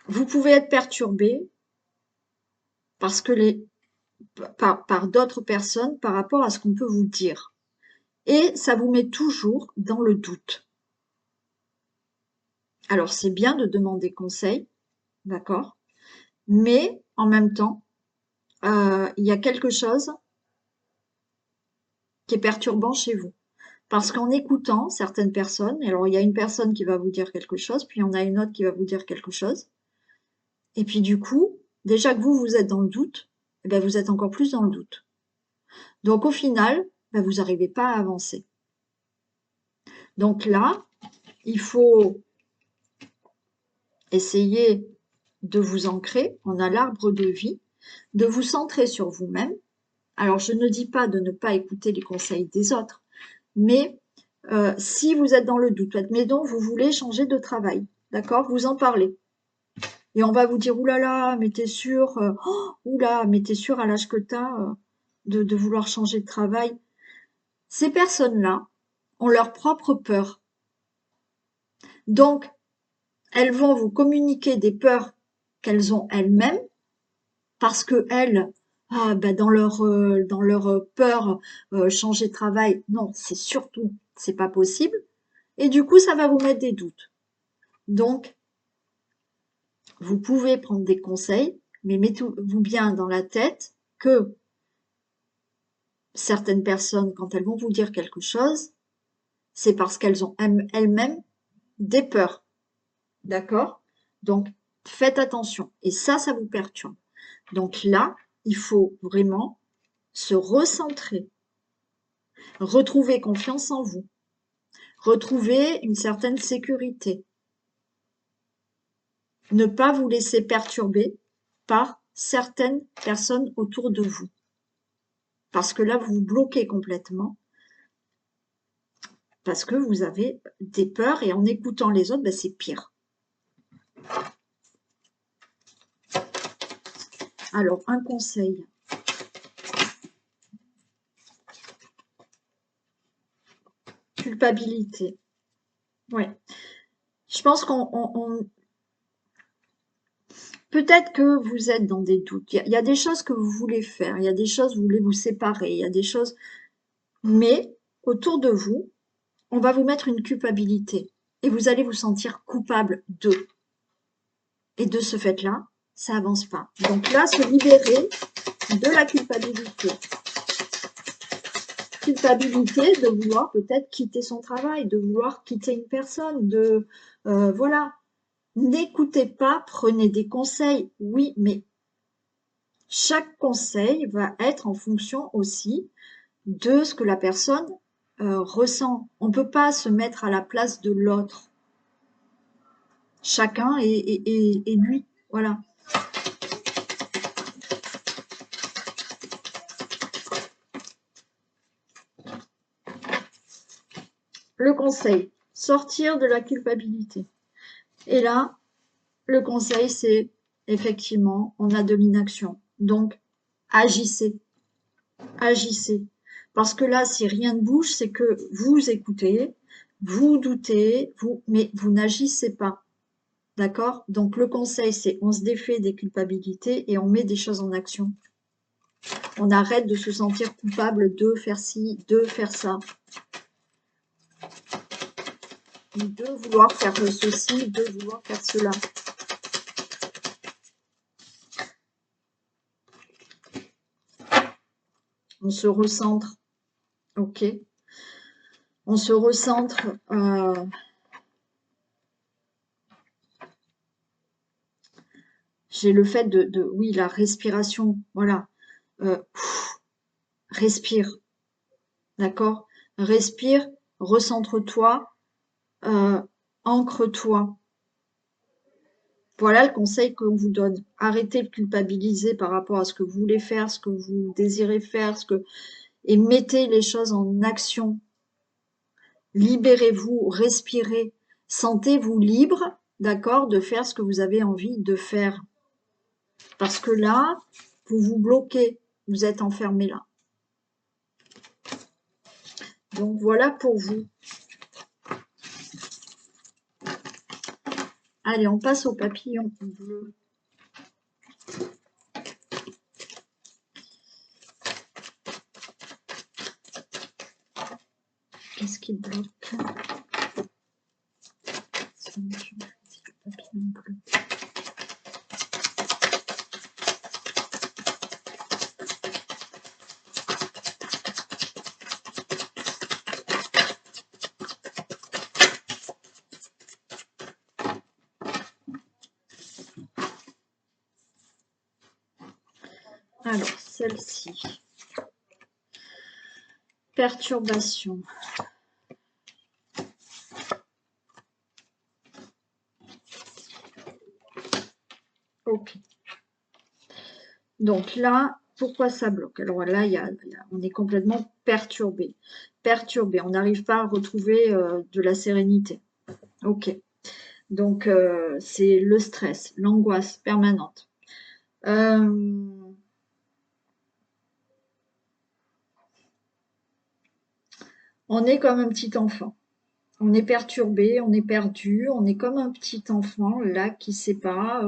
vous pouvez être perturbé parce que par d'autres personnes par rapport à ce qu'on peut vous dire. Et ça vous met toujours dans le doute. Alors, c'est bien de demander conseil, d'accord? Mais en même temps, il y a quelque chose qui est perturbant chez vous. Parce qu'en écoutant certaines personnes, alors il y a une personne qui va vous dire quelque chose, puis il y en a une autre qui va vous dire quelque chose. Et puis du coup, déjà que vous êtes dans le doute, eh ben vous êtes encore plus dans le doute. Donc au final, ben vous n'arrivez pas à avancer. Donc là, il faut essayer de vous ancrer, on a l'arbre de vie, de vous centrer sur vous-même. Alors je ne dis pas de ne pas écouter les conseils des autres, mais si vous êtes dans le doute, admettons, vous voulez changer de travail, d'accord? Vous en parlez. Et on va vous dire, oulala, mais t'es sûr, oula, mais t'es sûr à l'âge que t'as de vouloir changer de travail. Ces personnes-là ont leur propre peur. Donc, elles vont vous communiquer des peurs qu'elles ont elles-mêmes, parce que elles, bah, dans leur peur, changer de travail, non, c'est surtout, c'est pas possible. Et du coup, ça va vous mettre des doutes. Donc, vous pouvez prendre des conseils, mais mettez-vous bien dans la tête que certaines personnes, quand elles vont vous dire quelque chose, c'est parce qu'elles ont elles-mêmes des peurs. D'accord? Donc, faites attention. Et ça vous perturbe. Donc là, il faut vraiment se recentrer, retrouver confiance en vous, retrouver une certaine sécurité, ne pas vous laisser perturber par certaines personnes autour de vous. Parce que là, vous vous bloquez complètement, parce que vous avez des peurs et en écoutant les autres, ben, c'est pire. Alors, un conseil. Culpabilité. Ouais. Je pense peut-être que vous êtes dans des doutes. Il y a des choses que vous voulez faire, il y a des choses, vous voulez vous séparer, il y a des choses, mais autour de vous, on va vous mettre une culpabilité et vous allez vous sentir coupable d'eux. Et de ce fait-là, ça avance pas. Donc là, se libérer de la culpabilité. Culpabilité de vouloir peut-être quitter son travail, de vouloir quitter une personne, voilà. N'écoutez pas, prenez des conseils, oui, mais chaque conseil va être en fonction aussi de ce que la personne ressent. On ne peut pas se mettre à la place de l'autre. Chacun est lui, voilà. Le conseil, sortir de la culpabilité. Et là, le conseil, c'est effectivement, on a de l'inaction. Donc, agissez, agissez. Parce que là, si rien ne bouge, c'est que vous écoutez, vous doutez, mais vous n'agissez pas. D'accord? Donc, le conseil, c'est on se défait des culpabilités et on met des choses en action. On arrête de se sentir coupable de faire ci, de faire ça. De vouloir faire ceci, de vouloir faire cela. On se recentre. Ok. On se recentre. J'ai le fait oui, la respiration. Voilà. Respire. D'accord? Respire, recentre-toi, ancre-toi. Voilà le conseil qu'on vous donne. Arrêtez de culpabiliser par rapport à ce que vous voulez faire, ce que vous désirez faire, et mettez les choses en action. Libérez-vous, respirez, sentez-vous libre, d'accord, de faire ce que vous avez envie de faire. Parce que là, vous vous bloquez, vous êtes enfermé là. Donc voilà pour vous. Allez, on passe au papillon bleu. Qu'est-ce qui bloque? Papillon bleu. Alors, celle-ci. Perturbation. Ok. Donc là, pourquoi ça bloque? Alors là, on est complètement perturbé. Perturbé, on n'arrive pas à retrouver de la sérénité. Ok. Donc, c'est le stress, l'angoisse permanente. On est comme un petit enfant. On est perturbé, on est perdu, on est comme un petit enfant là qui sait pas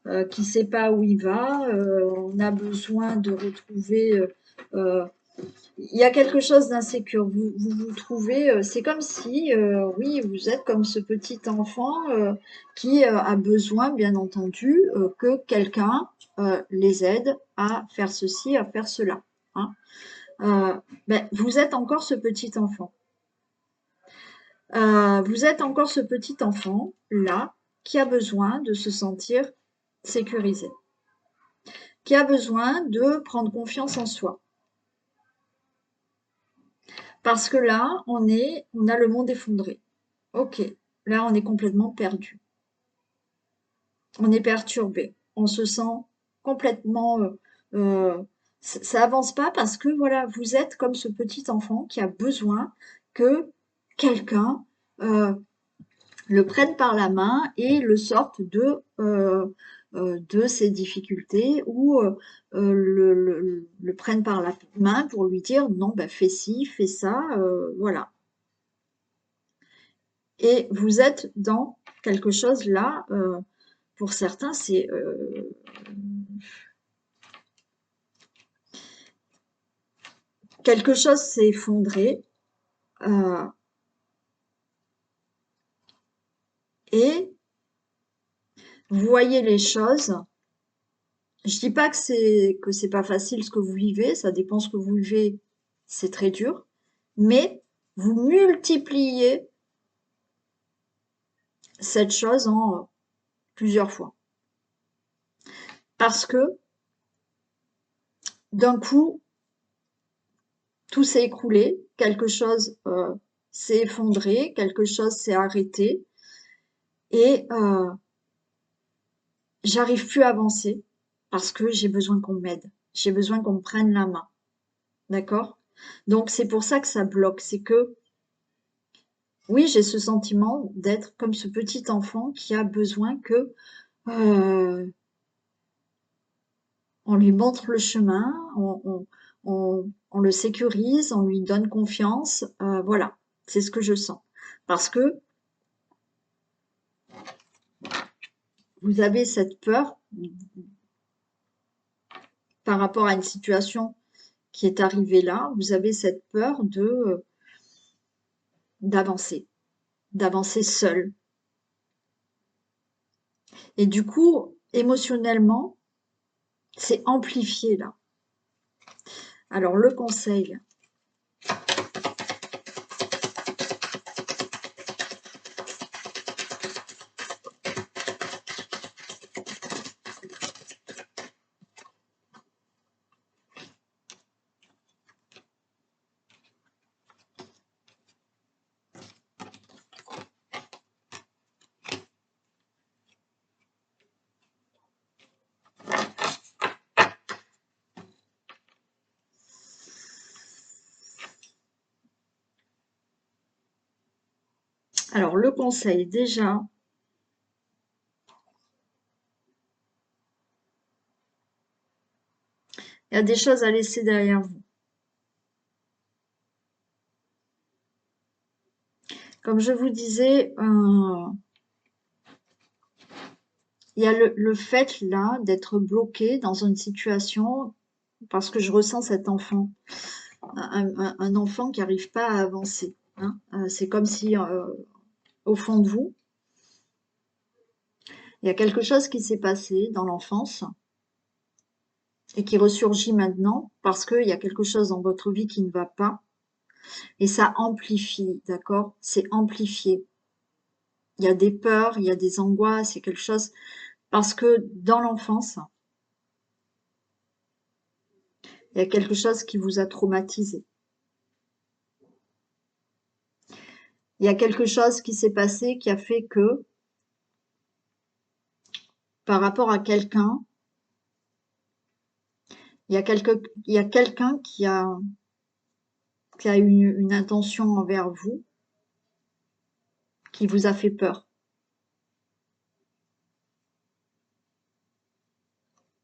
où il va. On a besoin de retrouver. Il y a quelque chose d'insécure. Vous trouvez. C'est comme si, oui, vous êtes comme ce petit enfant qui a besoin, bien entendu, que quelqu'un les aide à faire ceci, à faire cela. Hein. vous êtes encore ce petit enfant. Vous êtes encore ce petit enfant là qui a besoin de se sentir sécurisé, qui a besoin de prendre confiance en soi. Parce que là, on a le monde effondré. Ok, là, on est complètement perdu. On est perturbé. On se sent complètement. Ça avance pas parce que voilà, vous êtes comme ce petit enfant qui a besoin que quelqu'un le prenne par la main et le sorte de ses difficultés ou le prenne par la main pour lui dire non, ben, fais ci, fais ça, voilà. Et vous êtes dans quelque chose là, pour certains, c'est quelque chose s'est effondré euh, et vous voyez les choses. Je dis pas que c'est pas facile ce que vous vivez, ça dépend ce que vous vivez, c'est très dur, mais vous multipliez cette chose en plusieurs fois. Parce que d'un coup, tout s'est écroulé, quelque chose s'est effondré, quelque chose s'est arrêté, et j'arrive plus à avancer parce que j'ai besoin qu'on m'aide, j'ai besoin qu'on me prenne la main, d'accord? Donc c'est pour ça que ça bloque, c'est que oui, j'ai ce sentiment d'être comme ce petit enfant qui a besoin que on lui montre le chemin, on le sécurise, on lui donne confiance, voilà, c'est ce que je sens. Parce que vous avez cette peur par rapport à une situation qui est arrivée là, vous avez cette peur d'avancer, d'avancer seul. Et du coup, émotionnellement, c'est amplifié là. Alors le conseil, déjà, il y a des choses à laisser derrière vous. Comme je vous disais, il y a le fait là d'être bloqué dans une situation parce que je ressens cet enfant, un enfant qui n'arrive pas à avancer, hein. C'est comme si au fond de vous, il y a quelque chose qui s'est passé dans l'enfance et qui ressurgit maintenant parce qu'il y a quelque chose dans votre vie qui ne va pas et ça amplifie, d'accord? C'est amplifié. Il y a des peurs, il y a des angoisses, il y a quelque chose parce que dans l'enfance, il y a quelque chose qui vous a traumatisé. Il y a quelque chose qui s'est passé qui a fait que, par rapport à quelqu'un, il y a quelqu'un qui a une intention envers vous, qui vous a fait peur.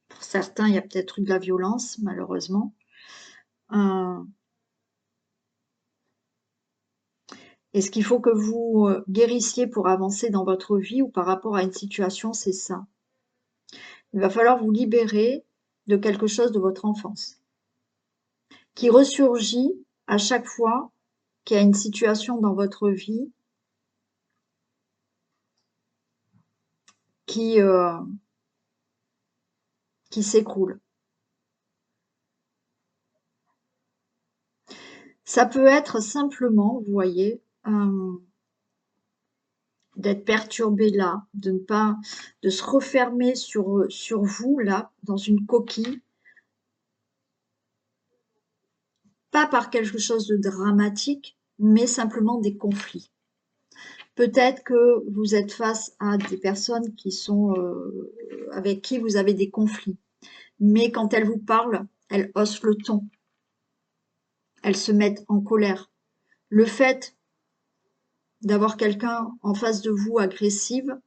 Pour certains, il y a peut-être eu de la violence, malheureusement. Euh, et ce qu'il faut que vous guérissiez pour avancer dans votre vie ou par rapport à une situation, c'est ça. Il va falloir vous libérer de quelque chose de votre enfance, qui ressurgit à chaque fois qu'il y a une situation dans votre vie qui, euh, qui s'écroule. Ça peut être simplement, vous voyez, d'être perturbé là, de se refermer sur vous là, dans une coquille, pas par quelque chose de dramatique, mais simplement des conflits. Peut-être que vous êtes face à des personnes qui sont avec qui vous avez des conflits, mais quand elles vous parlent, elles haussent le ton, elles se mettent en colère. Le fait d'avoir quelqu'un en face de vous agressive,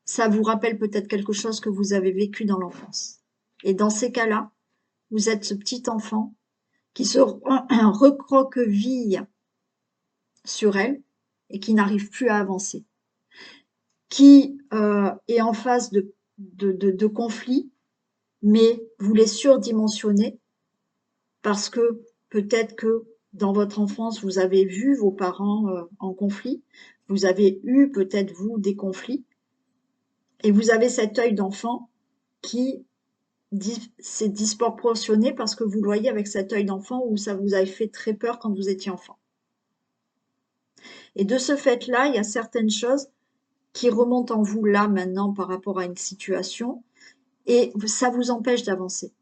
ça vous rappelle peut-être quelque chose que vous avez vécu dans l'enfance. Et dans ces cas-là, vous êtes ce petit enfant qui se recroqueville sur elle et qui n'arrive plus à avancer, qui est en face de conflits, mais vous les surdimensionnez parce que peut-être que dans votre enfance, vous avez vu vos parents en conflit, vous avez eu peut-être vous des conflits, et vous avez cet œil d'enfant qui c'est disproportionné parce que vous le voyez avec cet œil d'enfant où ça vous avait fait très peur quand vous étiez enfant. Et de ce fait-là, il y a certaines choses qui remontent en vous là maintenant par rapport à une situation et ça vous empêche d'avancer.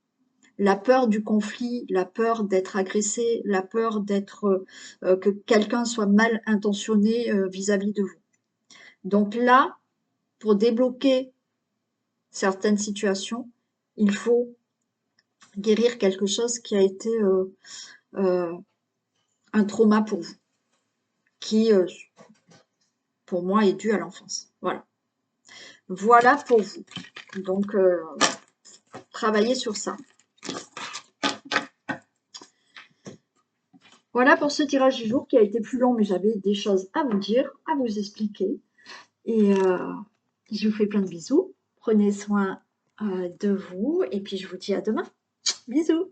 La peur du conflit, la peur d'être agressé, la peur d'être que quelqu'un soit mal intentionné vis-à-vis de vous. Donc là, pour débloquer certaines situations, il faut guérir quelque chose qui a été un trauma pour vous, qui pour moi est dû à l'enfance. Voilà. Voilà pour vous. Donc, travaillez sur ça. Voilà pour ce tirage du jour qui a été plus long, mais j'avais des choses à vous dire, à vous expliquer. Et je vous fais plein de bisous. Prenez soin de vous et puis je vous dis à demain. Bisous.